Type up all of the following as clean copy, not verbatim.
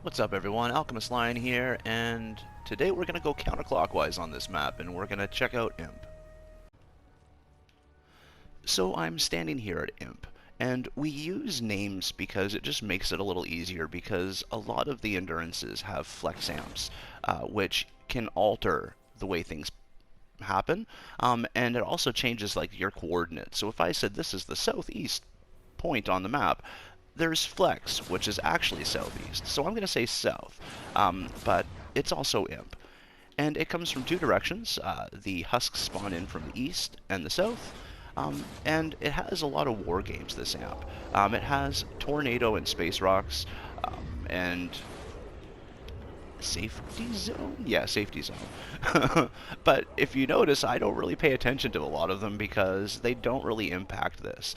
What's up everyone, Alchemist Lion here, and today we're going to go counterclockwise on this map, and we're going to check out Imp. So I'm standing here at Imp, and we use names because it just makes it a little easier, because a lot of the endurances have flex amps, which can alter the way things happen, and it also changes like your coordinates. So if I said this is the southeast point on the map, there's flex, which is actually southeast. So I'm going to say south, but it's also imp. And it comes from two directions. The husks spawn in from the east and the south. And it has a lot of war games, this amp. It has Tornado and Space Rocks, and Safety Zone? Yeah, Safety Zone. But if you notice, I don't really pay attention to a lot of them because they don't really impact this.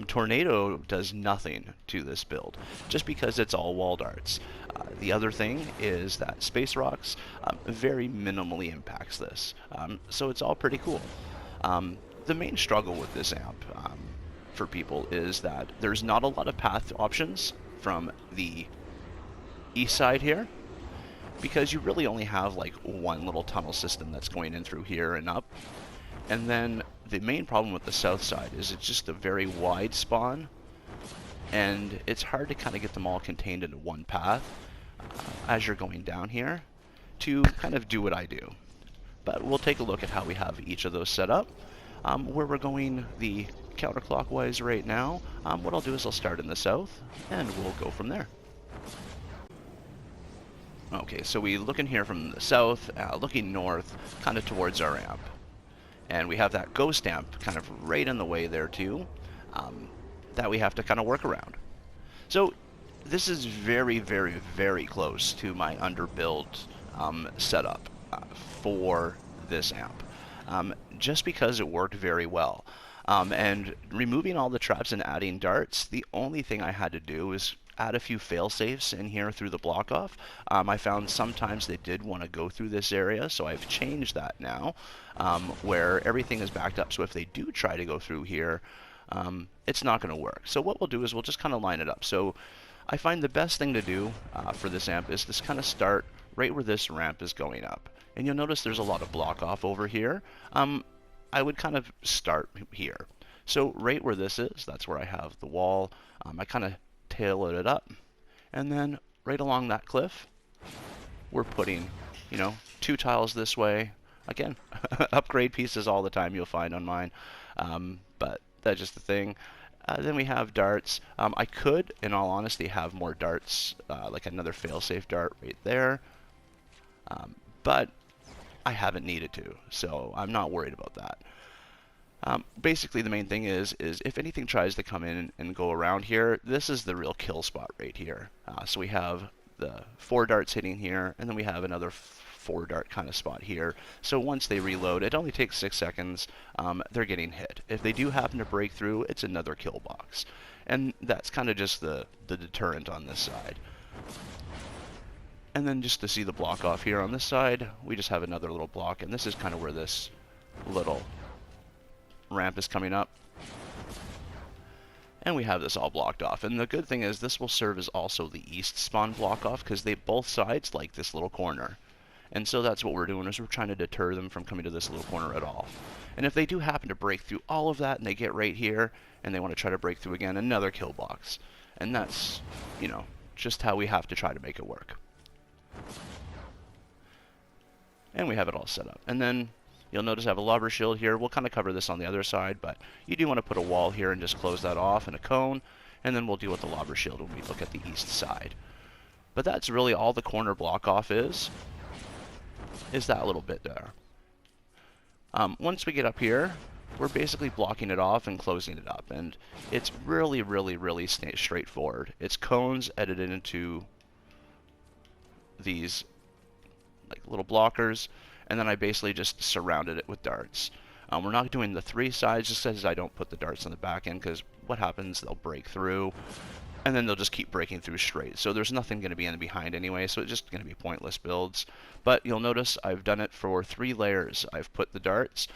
Tornado does nothing to this build, just because it's all wall darts. The other thing is that Space Rocks very minimally impacts this, so it's all pretty cool. The main struggle with this amp for people is that there's not a lot of path options from the east side here, because you really only have like one little tunnel system that's going in through here and up. And then the main problem with the south side is it's just a very wide spawn, and it's hard to kind of get them all contained into one path as you're going down here to kind of do what I do. But we'll take a look at how we have each of those set up. Where we're going the counterclockwise right now, what I'll do is I'll start in the south and we'll go from there. Okay, so we look in here from the south, looking north, kind of towards our amp. And we have that ghost amp kind of right in the way there too, that we have to kind of work around. So this is very, very, very close to my underbuilt setup for this amp, just because it worked very well. And removing all the traps and adding darts, the only thing I had to do was add a few fail-safes in here through the block off. I found sometimes they did want to go through this area, so I've changed that now, where everything is backed up, so if they do try to go through here, it's not going to work. So what we'll do is we'll just kind of line it up. So I find the best thing to do for this amp is just kind of start right where this ramp is going up. And you'll notice there's a lot of block off over here. I would kind of start here. So right where this is, that's where I have the wall. I kind of tail it up, and then right along that cliff we're putting, you know, 2 tiles this way. Again, upgrade pieces all the time you'll find on mine, but that's just the thing. Then we have darts. I could, in all honesty, have more darts, like another failsafe dart right there, but I haven't needed to, so I'm not worried about that. Basically, the main thing is if anything tries to come in and go around here, this is the real kill spot right here. So we have the 4 darts hitting here, and then we have another 4 dart kind of spot here. So once they reload, it only takes 6 seconds, they're getting hit. If they do happen to break through, it's another kill box. And that's kind of just the deterrent on this side. And then just to see the block off here on this side, we just have another little block, and this is kind of where this little ramp is coming up, and we have this all blocked off. And the good thing is this will serve as also the east spawn block off, because they both sides like this little corner, and so that's what we're doing, is we're trying to deter them from coming to this little corner at all. And if they do happen to break through all of that and they get right here and they want to try to break through again, another kill box. And that's, you know, just how we have to try to make it work. And we have it all set up. And then you'll notice I have a lobber shield here. We'll kind of cover this on the other side, but you do want to put a wall here and just close that off, and a cone, and then we'll deal with the lobber shield when we look at the east side. But that's really all the corner block off is that little bit there. Once we get up here, we're basically blocking it off and closing it up, and it's really, really, really straightforward. It's cones edited into these like little blockers, and then I basically just surrounded it with darts. We're not doing the 3 sides, just as I don't put the darts on the back end, because what happens, they'll break through, and then they'll just keep breaking through straight. So there's nothing going to be in the behind anyway, so it's just going to be pointless builds. But you'll notice I've done it for 3 layers. I've put the darts.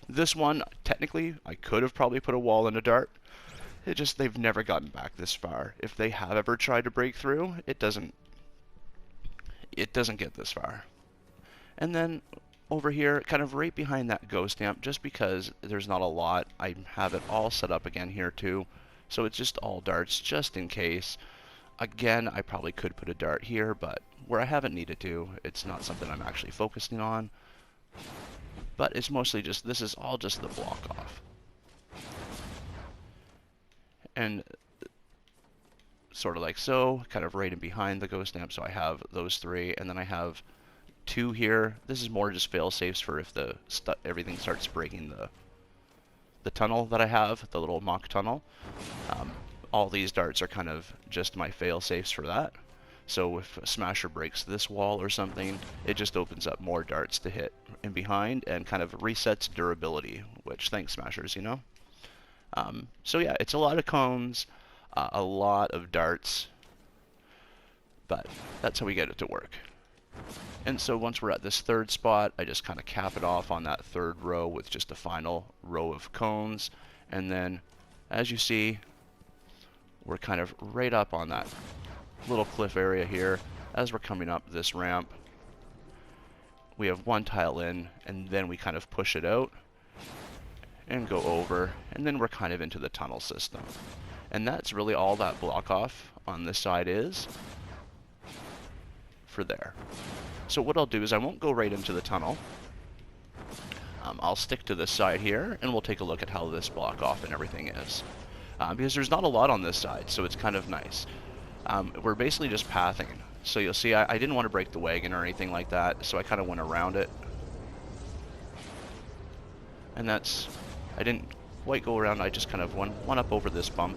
This one, technically, I could have probably put a wall and a dart. They've never gotten back this far. If they have ever tried to break through, it doesn't it doesn't get this far. And then over here, kind of right behind that ghost amp, just because there's not a lot, I have it all set up again here too. So it's just all darts, just in case. Again, I probably could put a dart here, but where I haven't needed to, it's not something I'm actually focusing on. But it's mostly just, this is all just the block off. And sort of like so, kind of right in behind the ghost amp, so I have those three, and then I have two here. This is more just fail safes for if the everything starts breaking the tunnel that I have, the little mock tunnel. All these darts are kind of just my fail safes for that. So if a smasher breaks this wall or something, it just opens up more darts to hit in behind and kind of resets durability, which thanks smashers, you know? So yeah, it's a lot of cones, a lot of darts, but that's how we get it to work. And so once we're at this third spot, I just kind of cap it off on that third row with just a final row of cones. And then, as you see, we're kind of right up on that little cliff area here. As we're coming up this ramp, we have one tile in, and then we kind of push it out and go over, and then we're kind of into the tunnel system. And that's really all that block off on this side is for there. So what I'll do is I won't go right into the tunnel. I'll stick to this side here, and we'll take a look at how this block off and everything is. Because there's not a lot on this side, so it's kind of nice. We're basically just pathing. So you'll see I didn't want to break the wagon or anything like that, so I kind of went around it. And that's, I didn't quite go around, I just kind of went up over this bump.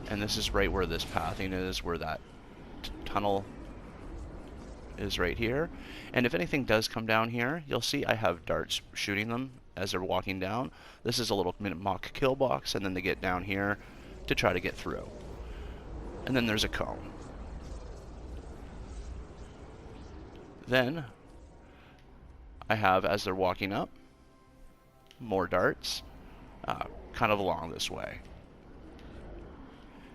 And this is right where this pathing is, where that tunnel is right here. And if anything does come down here, you'll see I have darts shooting them as they're walking down. This is a little mock kill box, and then they get down here to try to get through. And then there's a cone. Then I have, as they're walking up, more darts kind of along this way.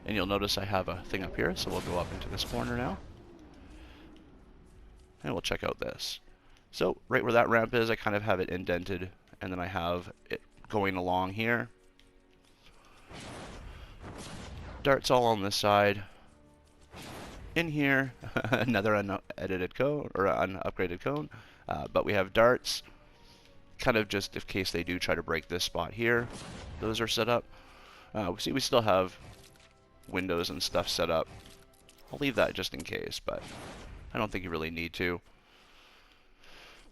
And you'll notice I have a thing up here, so we'll go up into this corner now. And we'll check out this. So right where that ramp is, I kind of have it indented, and then I have it going along here. Darts all on this side. In here, another unedited cone, or unupgraded cone. But we have darts, kind of just in case they do try to break this spot here. Those are set up. See, we still have windows and stuff set up. I'll leave that just in case, but I don't think you really need to.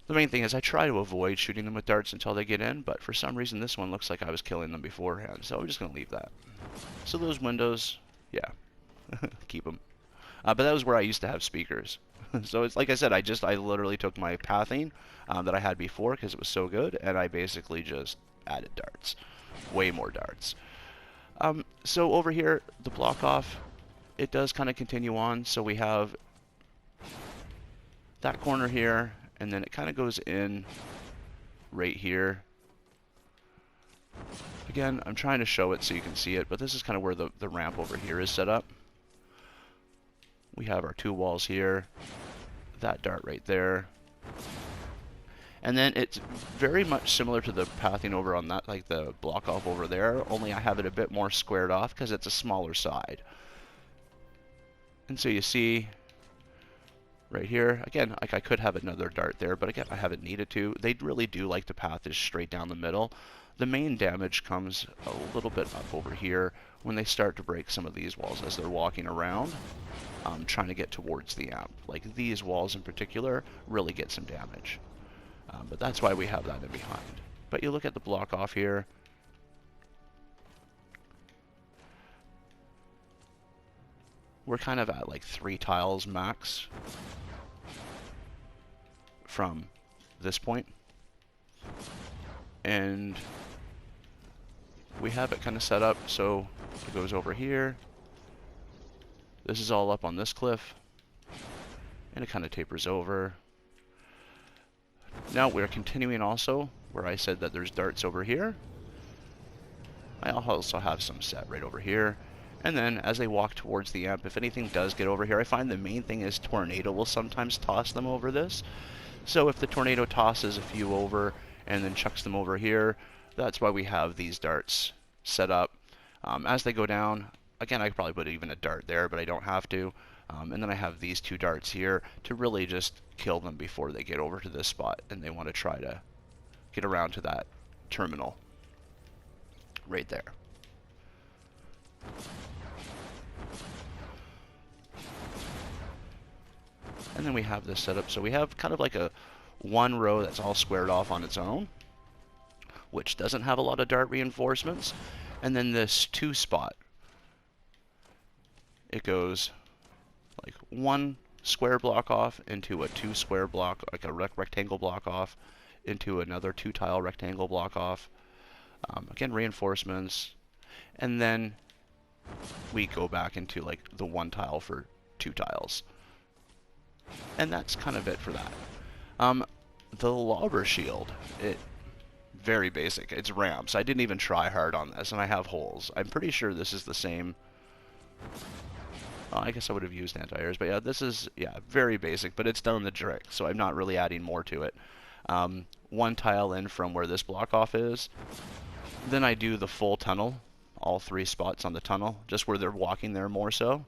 The main thing is I try to avoid shooting them with darts until they get in, but for some reason this one looks like I was killing them beforehand, so I'm just going to leave that. So those windows, yeah, keep them. But that was where I used to have speakers. So it's like I said, I literally took my pathing that I had before because it was so good, and I basically just added darts. Way more darts. So over here, the block off, it does kind of continue on. So we have that corner here, and then it kind of goes in right here. Again, I'm trying to show it so you can see it, but this is kind of where the ramp over here is set up. We have our two walls here, that dart right there. And then it's very much similar to the pathing over on that, like the block off over there, only I have it a bit more squared off because it's a smaller side. And so you see right here, again, like I could have another dart there, but again, I haven't needed to. They really do like to path this straight down the middle. The main damage comes a little bit up over here when they start to break some of these walls as they're walking around, trying to get towards the amp. Like these walls in particular really get some damage. But that's why we have that in behind. But you look at the block off here. We're kind of at like 3 tiles max from this point. And we have it kind of set up so it goes over here. This is all up on this cliff. And it kind of tapers over. Now we're continuing also where I said that there's darts over here. I also have some set right over here. And then as they walk towards the amp, if anything does get over here, I find the main thing is tornado will sometimes toss them over this. So if the tornado tosses a few over and then chucks them over here, that's why we have these darts set up. As they go down, again, I could probably put even a dart there, but I don't have to. And then I have these two darts here to really just kill them before they get over to this spot and they want to try to get around to that terminal right there. And then we have this set up, so we have kind of like a one row that's all squared off on its own, which doesn't have a lot of dart reinforcements. And then this two spot, it goes like one square block off into a two square block, like a rectangle block off, into another two tile rectangle block off. Again, reinforcements. And then we go back into like the one tile for two tiles. And that's kind of it for that. The lobber shield, very basic. It's ramps. I didn't even try hard on this, and I have holes. I'm pretty sure this is the same. I guess I would have used anti-airs, but yeah, this is very basic, but it's done the trick, so I'm not really adding more to it. One tile in from where this block off is. Then I do the full tunnel, all three spots on the tunnel, just where they're walking there more so.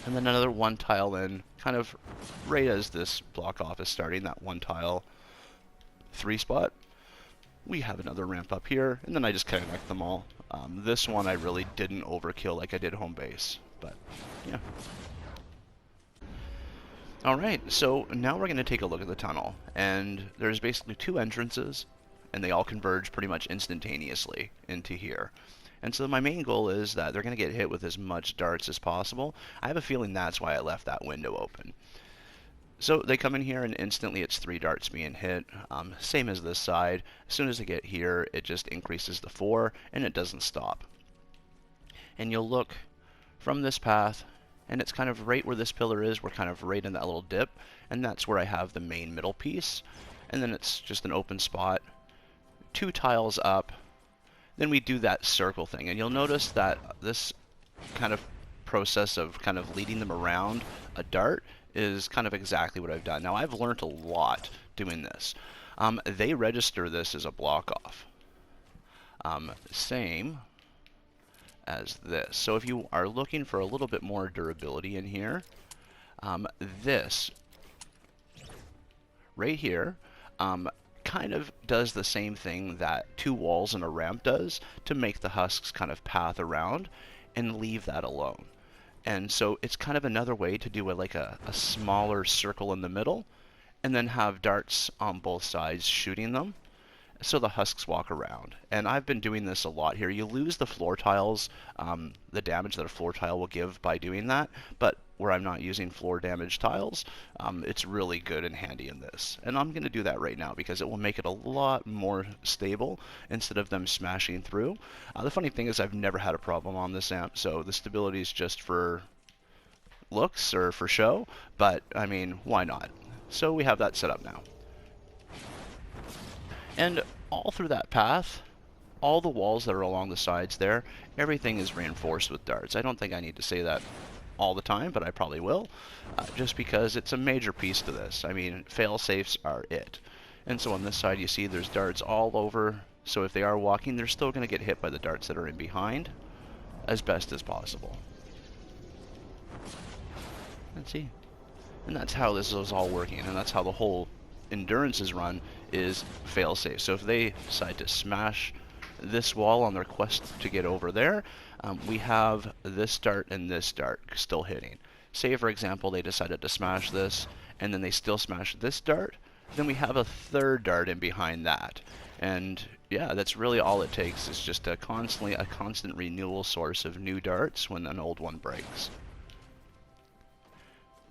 And then another one tile in, kind of right as this block off is starting, that one tile, three spot. We have another ramp up here, and then I just connect them all. This one I really didn't overkill like I did home base, but yeah. Alright, so now we're going to take a look at the tunnel, and there's basically two entrances, and they all converge pretty much instantaneously into here. And so my main goal is that they're going to get hit with as much darts as possible. I have a feeling that's why I left that window open. So they come in here and instantly it's 3 darts being hit. Same as this side. As soon as they get here, it just increases to 4 and it doesn't stop. And you'll look from this path and it's kind of right where this pillar is. We're kind of right in that little dip, and that's where I have the main middle piece. And then it's just an open spot. 2 tiles up. Then we do that circle thing, and you'll notice that this kind of process of kind of leading them around a dart is kind of exactly what I've done. Now, I've learned a lot doing this. They register this as a block off. Same as this. So if you are looking for a little bit more durability in here, this right here kind of does the same thing that 2 walls and a ramp does to make the husks kind of path around and leave that alone. And so it's kind of another way to do like a smaller circle in the middle and then have darts on both sides shooting them so the husks walk around. And I've been doing this a lot here. You lose the floor tiles, the damage that a floor tile will give by doing that, but where I'm not using floor damage tiles, it's really good and handy in this. And I'm going to do that right now because it will make it a lot more stable instead of them smashing through. The funny thing is I've never had a problem on this amp, so the stability is just for looks or for show, but I mean, why not? So we have that set up now. And all through that path, all the walls that are along the sides there, everything is reinforced with darts. I don't think I need to say that all the time, but I probably will, just because it's a major piece to this. I mean, fail-safes are it. And so on this side you see there's darts all over, so if they are walking, they're still going to get hit by the darts that are in behind as best as possible. Let's see. And that's how this is all working, and that's how the whole endurance is run, is fail-safe. So if they decide to smash this wall on their quest to get over there, we have this dart and this dart still hitting. Say, for example, they decided to smash this, and then they still smash this dart, then we have a third dart in behind that. And yeah, that's really all it takes, is just a constant renewal source of new darts when an old one breaks.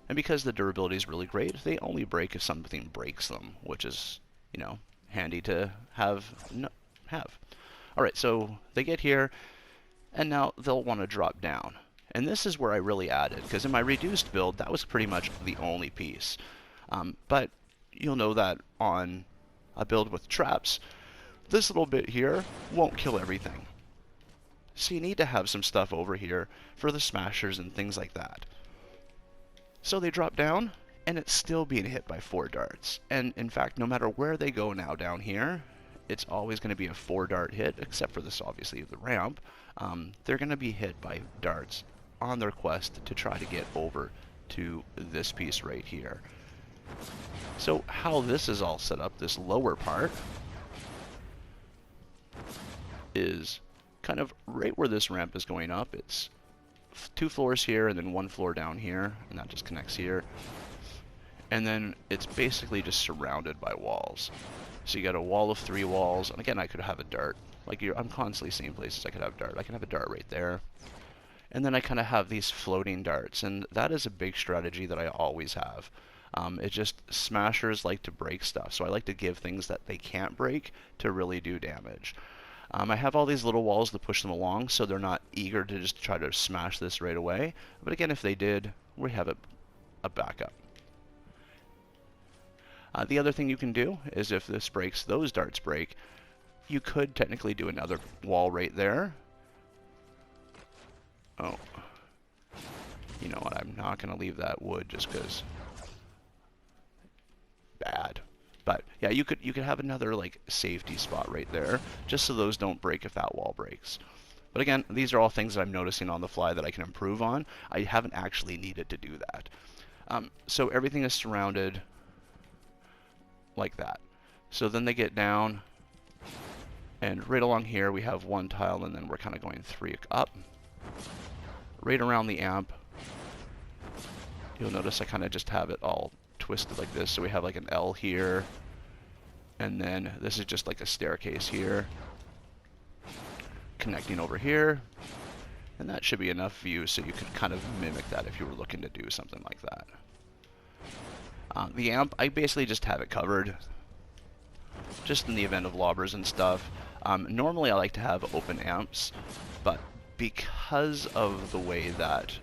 And because the durability is really great, they only break if something breaks them, which is, you know, handy to have. Alright, so they get here, and now they'll want to drop down. And this is where I really added, because in my reduced build, that was pretty much the only piece. But you'll know that on a build with traps, this little bit here won't kill everything. So you need to have some stuff over here for the smashers and things like that. So they drop down, and it's still being hit by 4 darts. And in fact, no matter where they go now down here, it's always going to be a 4-dart hit, except for this, obviously, the ramp. They're going to be hit by darts on their quest to try to get over to this piece right here. So how this is all set up, this lower part, is kind of right where this ramp is going up. It's 2 floors here and then 1 floor down here, and that just connects here. And then it's basically just surrounded by walls. So you got a wall of 3 walls, and again, I could have a dart. Like I'm constantly seeing places I could have dart. I can have a dart right there. And then I kind of have these floating darts, and that is a big strategy that I always have. It just, smashers like to break stuff, so I like to give things that they can't break to really do damage. I have all these little walls that push them along, so they're not eager to just try to smash this right away. But again, if they did, we have a backup. The other thing you can do is if this breaks, those darts break, you could technically do another wall right there. Oh, you know what, I'm not going to leave that wood just because bad. But yeah, you could have another like safety spot right there, just so those don't break if that wall breaks. But again, these are all things that I'm noticing on the fly that I can improve on. I haven't actually needed to do that. So everything is surrounded like that. So then they get down, and right along here we have 1 tile, and then we're kind of going 3 up. Right around the amp, you'll notice I kind of just have it all twisted like this. So we have like an L here, and then this is just like a staircase here, connecting over here, and that should be enough view so you could kind of mimic that if you were looking to do something like that. The amp, I basically just have it covered, just in the event of lobbers and stuff. Normally I like to have open amps, but because of the way that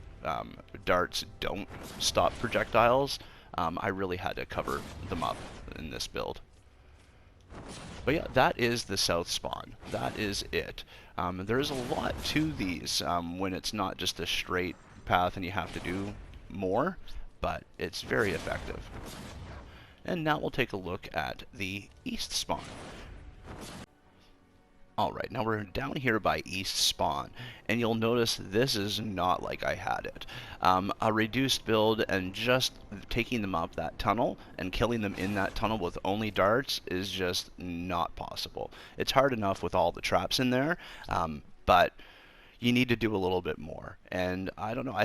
darts don't stop projectiles, I really had to cover them up in this build. But yeah, that is the south spawn. That is it. There's a lot to these when it's not just a straight path and you have to do more, but it's very effective. And now we'll take a look at the east spawn. Alright, now we're down here by east spawn, and you'll notice this is not like I had it. A reduced build and just taking them up that tunnel and killing them in that tunnel with only darts is just not possible. It's hard enough with all the traps in there, but you need to do a little bit more. And I don't know,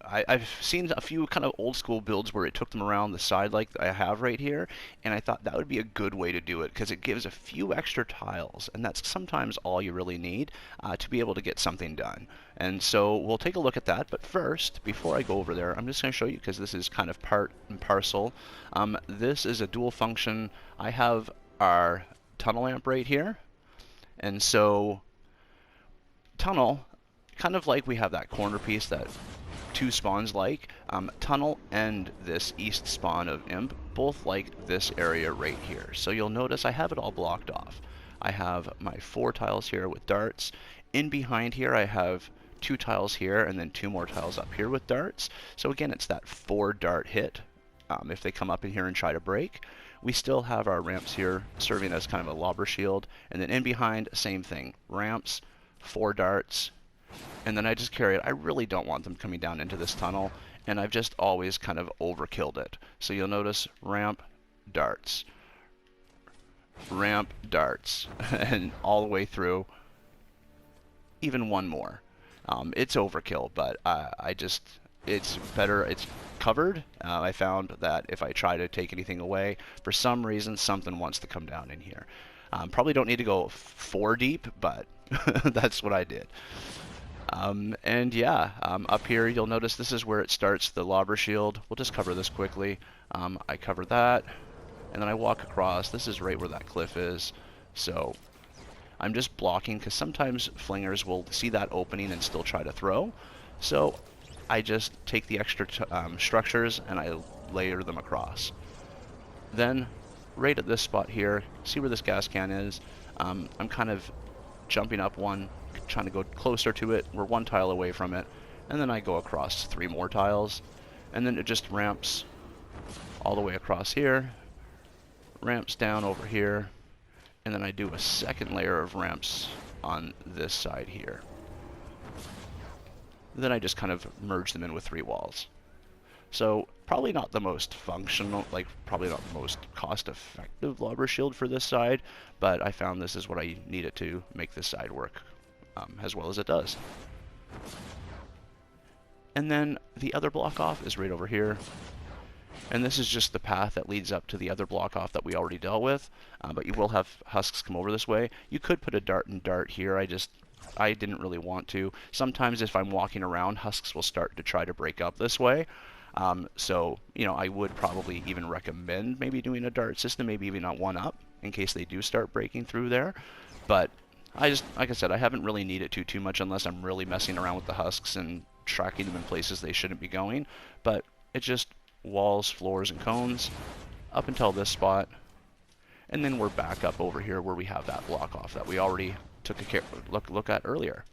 I've seen a few kind of old school builds where it took them around the side like I have right here, and I thought that would be a good way to do it because it gives a few extra tiles, and that's sometimes all you really need to be able to get something done. And so we'll take a look at that, but first, before I go over there, I'm just going to show you because this is kind of part and parcel. This is a dual function. I have our tunnel amp right here, and so tunnel, kind of like we have that corner piece that 2 spawns like, tunnel and this east spawn of imp both like this area right here. So you'll notice I have it all blocked off. I have my 4 tiles here with darts. In behind here I have 2 tiles here and then 2 more tiles up here with darts. So again, it's that 4 dart hit if they come up in here and try to break. We still have our ramps here serving as kind of a lobber shield, and then in behind, same thing, ramps, 4 darts, and then I just carry it. I really don't want them coming down into this tunnel, and I've just always kind of overkilled it. So you'll notice ramp, darts, ramp, darts, and all the way through, even 1 more. It's overkill, but it's better, it's covered. I found that if I try to take anything away, for some reason something wants to come down in here. Probably don't need to go 4 deep, but that's what I did. And yeah, up here you'll notice this is where it starts the lobber shield. We'll just cover this quickly. I cover that, and then I walk across. This is right where that cliff is, so I'm just blocking because sometimes flingers will see that opening and still try to throw. So I just take the extra structures and I layer them across. Then right at this spot here, see where this gas can is? I'm kind of jumping up 1, trying to go closer to it. We're 1 tile away from it. And then I go across 3 more tiles. And then it just ramps all the way across here. Ramps down over here. And then I do a second layer of ramps on this side here. Then I just kind of merge them in with 3 walls. So probably not the most functional, like probably not the most cost-effective lobber shield for this side, but I found this is what I needed to make this side work as well as it does. And then the other block off is right over here. And this is just the path that leads up to the other block off that we already dealt with, but you will have husks come over this way. You could put a dart and dart here. I didn't really want to. Sometimes if I'm walking around, husks will start to try to break up this way. So, you know, I would probably even recommend maybe doing a dart system, maybe even not one up, in case they do start breaking through there. But I just, like I said, I haven't really needed to too much unless I'm really messing around with the husks and tracking them in places they shouldn't be going. But it's just walls, floors, and cones up until this spot. And then we're back up over here where we have that block off that we already took a look at earlier.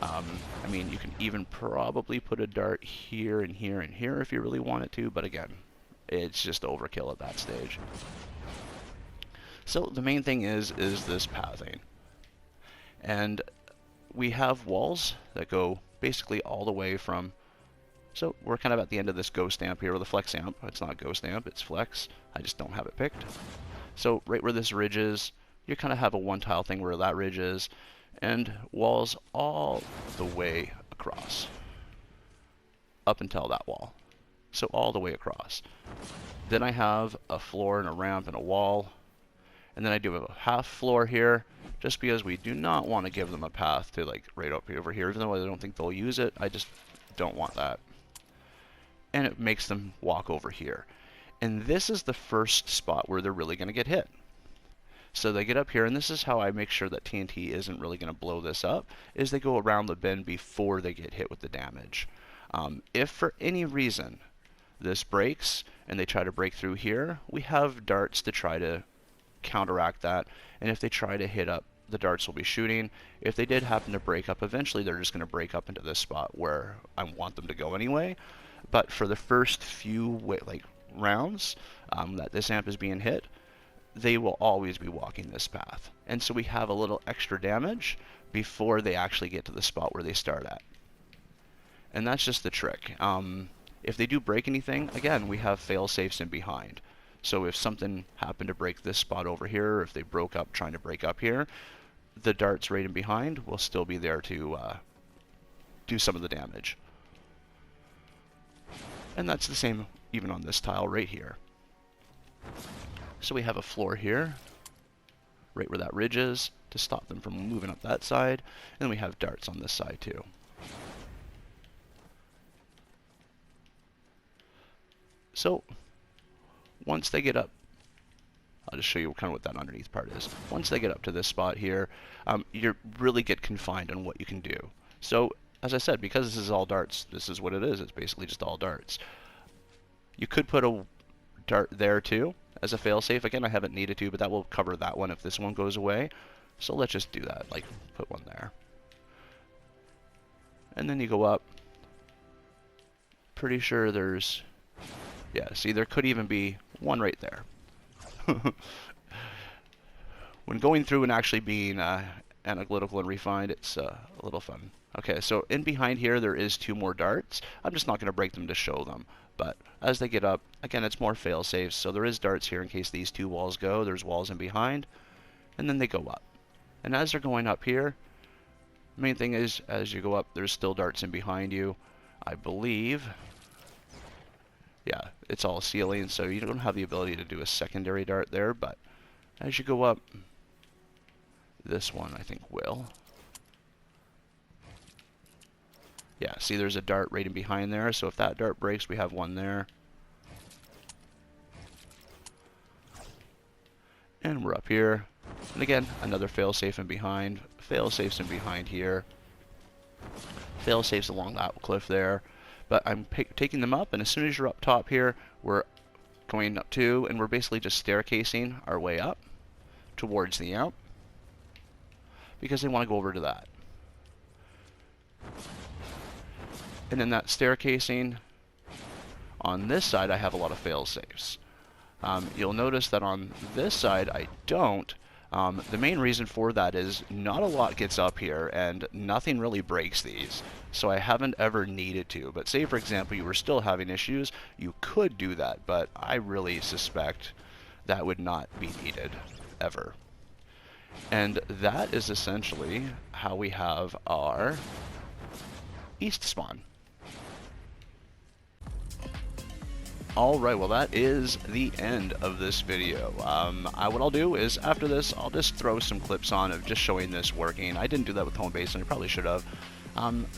I mean, you can even probably put a dart here and here and here if you really wanted to, but again, it's just overkill at that stage. So the main thing is this pathing. And we have walls that go basically all the way from, so we're kind of at the end of this ghost amp here with a flex amp. It's not ghost amp, it's flex. I just don't have it picked. So right where this ridge is, you kind of have a 1 tile thing where that ridge is, and walls all the way across up until that wall. So all the way across. Then I have a floor and a ramp and a wall, and then I do a half floor here just because we do not want to give them a path to like right up over here, even though I don't think they'll use it. I just don't want that. And it makes them walk over here. And this is the first spot where they're really going to get hit. So they get up here, and this is how I make sure that TNT isn't really going to blow this up, is they go around the bend before they get hit with the damage. If for any reason this breaks, and they try to break through here, we have darts to try to counteract that, and if they try to hit up, the darts will be shooting. If they did happen to break up, eventually they're just going to break up into this spot where I want them to go anyway. But for the first few rounds that this amp is being hit, they will always be walking this path. And so we have a little extra damage before they actually get to the spot where they start at. And that's just the trick. If they do break anything, again, we have fail-safes in behind. So if something happened to break this spot over here, or if they broke up trying to break up here, the darts right in behind will still be there to do some of the damage. And that's the same even on this tile right here. So we have a floor here, right where that ridge is, to stop them from moving up that side, and then we have darts on this side too. So once they get up, I'll just show you kind of what that underneath part is. Once they get up to this spot here, you really get confined on what you can do. So as I said, because this is all darts, this is what it is. It's basically just all darts. You could put a dart there too as a failsafe. Again, I haven't needed to, but that will cover that one if this one goes away. So let's just do that, like put one there. And then you go up. Pretty sure there's, yeah, see, there could even be one right there. When going through and actually being analytical and refined, it's a little fun. Okay, so in behind here there is 2 more darts. I'm just not going to break them to show them, but as they get up, again, it's more fail-safes, so there is darts here in case these 2 walls go. There's walls in behind, and then they go up. And as they're going up here, the main thing is, as you go up, there's still darts in behind you. I believe, yeah, it's all ceiling, so you don't have the ability to do a secondary dart there, but as you go up, this one I think will. Yeah, see, there's a dart right in behind there, so if that dart breaks, we have one there. And we're up here. And again, another failsafe in behind. Failsafes in behind here. Failsafes along that cliff there. But I'm taking them up, and as soon as you're up top here, we're going up too, and we're basically just staircasing our way up towards the amp, because they want to go over to that. And in that staircasing, on this side I have a lot of fail safes. You'll notice that on this side I don't. The main reason for that is not a lot gets up here and nothing really breaks these, so I haven't ever needed to. But say for example you were still having issues, you could do that, but I really suspect that would not be needed ever. And that is essentially how we have our east spawn. Alright, well that is the end of this video. What I'll do is, after this, I'll just throw some clips on of just showing this working. I didn't do that with home base, and I probably should have.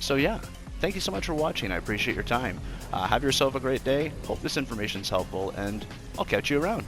So yeah, thank you so much for watching. I appreciate your time. Have yourself a great day. Hope this information's helpful, and I'll catch you around.